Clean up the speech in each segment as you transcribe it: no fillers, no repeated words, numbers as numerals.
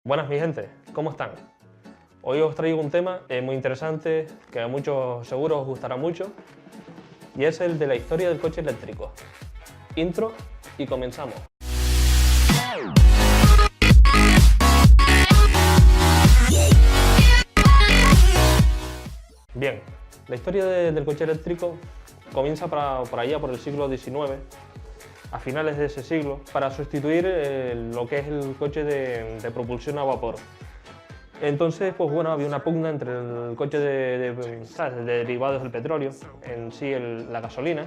Buenas mi gente, ¿cómo están? Hoy os traigo un tema muy interesante que a muchos seguro os gustará mucho y es el de la historia del coche eléctrico. Intro y comenzamos. Bien, la historia del coche eléctrico comienza por allá por el siglo XIX, a finales de ese siglo, para sustituir lo que es el coche de propulsión a vapor. Entonces, pues bueno, había una pugna entre el coche ¿sabes?, de derivados del petróleo, en sí la gasolina,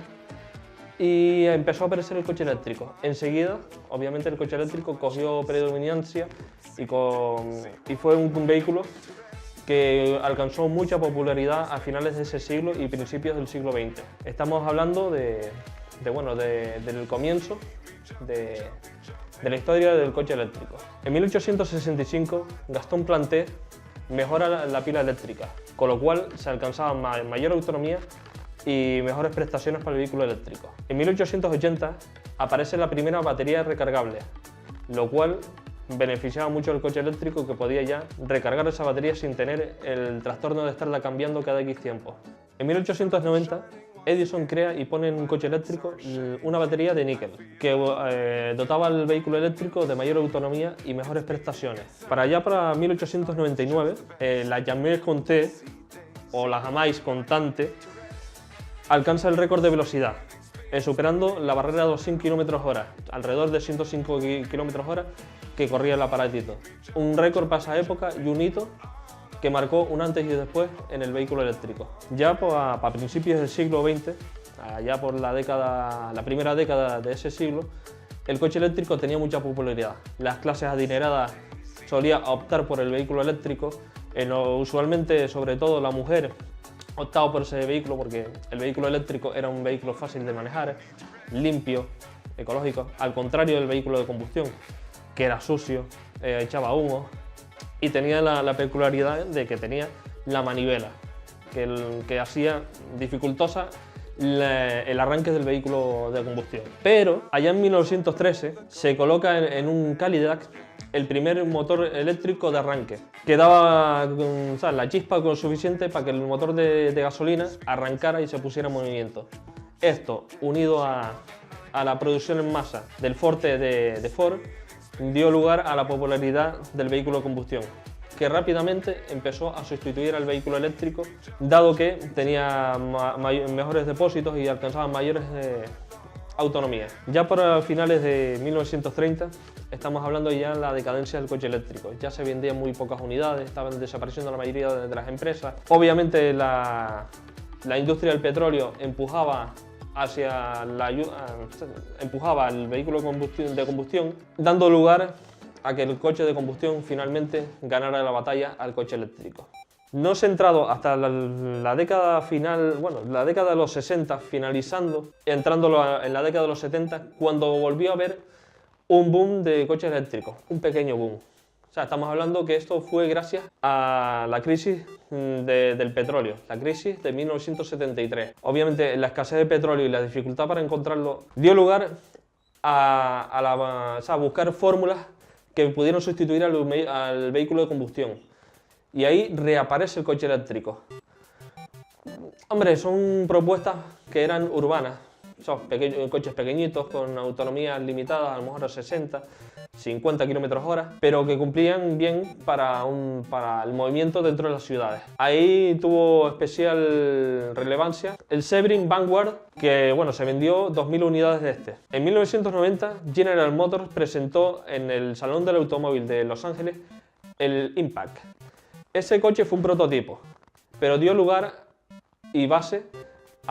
y empezó a aparecer el coche eléctrico. Enseguida, obviamente, el coche eléctrico cogió predominancia y fue un vehículo que alcanzó mucha popularidad a finales de ese siglo y principios del siglo XX. Estamos hablando del comienzo de la historia del coche eléctrico. En 1865, Gaston Planté mejora la pila eléctrica, con lo cual se alcanzaba mayor autonomía y mejores prestaciones para el vehículo eléctrico. En 1880 aparece la primera batería recargable, lo cual beneficiaba mucho al coche eléctrico, que podía ya recargar esa batería sin tener el trastorno de estarla cambiando cada X tiempo. En 1890, Edison crea y pone en un coche eléctrico una batería de níquel que dotaba al vehículo eléctrico de mayor autonomía y mejores prestaciones. Para 1899, la Jamais Conté, o la Jamais Contante, alcanza el récord de velocidad, superando la barrera de los 100 km/h, alrededor de 105 km/h que corría el aparatito. Un récord para esa época y un hito que marcó un antes y después en el vehículo eléctrico. Ya para principios del siglo XX, allá por la primera década de ese siglo, el coche eléctrico tenía mucha popularidad. Las clases adineradas solían optar por el vehículo eléctrico, usualmente, sobre todo la mujer, optaba por ese vehículo porque el vehículo eléctrico era un vehículo fácil de manejar, limpio, ecológico, al contrario del vehículo de combustión, que era sucio, echaba humo y tenía la peculiaridad de que tenía la manivela, que hacía dificultosa el arranque del vehículo de combustión. Pero allá en 1913 se coloca en un Cadillac el primer motor eléctrico de arranque, que daba la chispa suficiente para que el motor de gasolina arrancara y se pusiera en movimiento. Esto, unido a la producción en masa del Forte de Ford, dio lugar a la popularidad del vehículo de combustión, que rápidamente empezó a sustituir al vehículo eléctrico, dado que tenía mejores depósitos y alcanzaba mayores autonomías. Ya para finales de 1930 estamos hablando ya de la decadencia del coche eléctrico. Ya se vendían muy pocas unidades, estaban desapareciendo la mayoría de las empresas. Obviamente la industria del petróleo empujaba al vehículo de combustión, dando lugar a que el coche de combustión finalmente ganara la batalla al coche eléctrico. No centrado hasta la década final, la década de los 60, finalizando, entrando en la década de los 70, cuando volvió a haber un boom de coches eléctricos, un pequeño boom. O sea, estamos hablando que esto fue gracias a la crisis del petróleo, la crisis de 1973. Obviamente, la escasez de petróleo y la dificultad para encontrarlo dio lugar a buscar fórmulas que pudieron sustituir al vehículo de combustión. Y ahí reaparece el coche eléctrico. Hombre, son propuestas que eran urbanas. Son coches pequeñitos con autonomías limitadas, a lo mejor a 60, 50 km/h, pero que cumplían bien para el movimiento dentro de las ciudades. Ahí tuvo especial relevancia el Sebring Vanguard, que se vendió 2.000 unidades de este. En 1990, General Motors presentó en el Salón del Automóvil de Los Ángeles el Impact. Ese coche fue un prototipo, pero dio lugar y base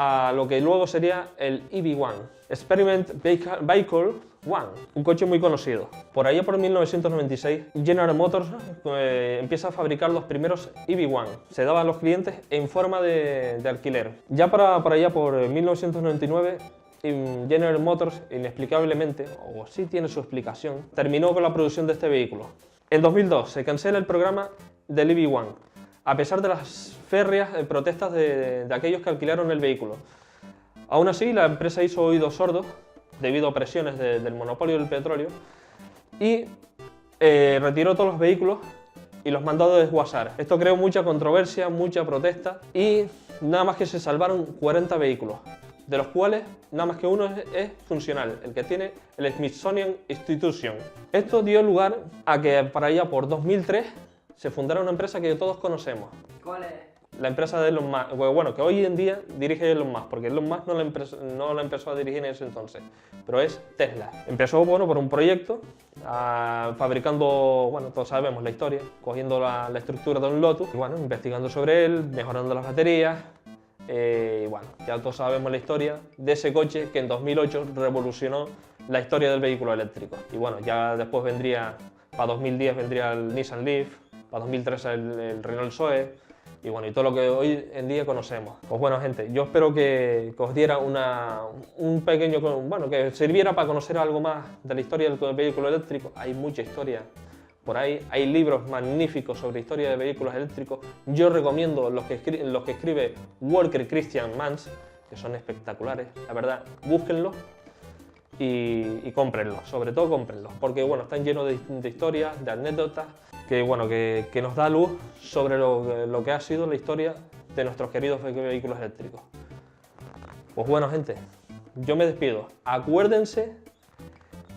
a lo que luego sería el EV1, Experiment Vehicle 1, un coche muy conocido. Por allá por 1996, General Motors empieza a fabricar los primeros EV1. Se daban a los clientes en forma de alquiler. Ya por allá por 1999, General Motors, inexplicablemente, o sí tiene su explicación, terminó con la producción de este vehículo. En 2002 se cancela el programa del EV1, a pesar de las férreas protestas de aquellos que alquilaron el vehículo. Aún así, la empresa hizo oídos sordos debido a presiones del monopolio del petróleo y retiró todos los vehículos y los mandó a desguazar. Esto creó mucha controversia, mucha protesta y nada más que se salvaron 40 vehículos, de los cuales nada más que uno es funcional, el que tiene el Smithsonian Institution. Esto dio lugar a que para allá por 2003 se fundara una empresa que todos conocemos. ¿Cuál es? La empresa de Elon Musk, bueno, que hoy en día dirige Elon Musk, porque Elon Musk no la empezó a dirigir en ese entonces, pero es Tesla. Empezó, bueno, por un proyecto, fabricando, bueno, todos sabemos la historia, cogiendo la estructura de un Lotus, y bueno, investigando sobre él, mejorando las baterías, y bueno, ya todos sabemos la historia de ese coche que en 2008 revolucionó la historia del vehículo eléctrico. Y bueno, ya después vendría, para 2010 vendría el Nissan Leaf, para 2013 el Renault Zoe, y bueno, y todo lo que hoy en día conocemos. Pues bueno, gente, yo espero que os diera un pequeño, bueno, que sirviera para conocer algo más de la historia del vehículo eléctrico. Hay mucha historia por ahí, hay libros magníficos sobre historia de vehículos eléctricos. Yo recomiendo los que escribe Walker Christian Mans, que son espectaculares, la verdad, búsquenlos y cómprenlos, sobre todo cómprenlos, porque bueno, están llenos de historias, de anécdotas, que, bueno, que nos da luz sobre lo que ha sido la historia de nuestros queridos vehículos eléctricos. Pues bueno, gente, yo me despido. Acuérdense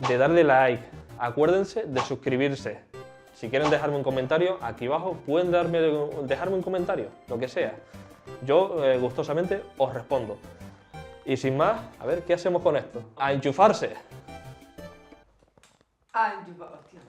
de darle like, acuérdense de suscribirse. Si quieren dejarme un comentario, aquí abajo pueden dejarme un comentario, lo que sea. Yo gustosamente os respondo. Y sin más, a ver, ¿qué hacemos con esto? ¡A enchufarse! Ah, enchufado, tío.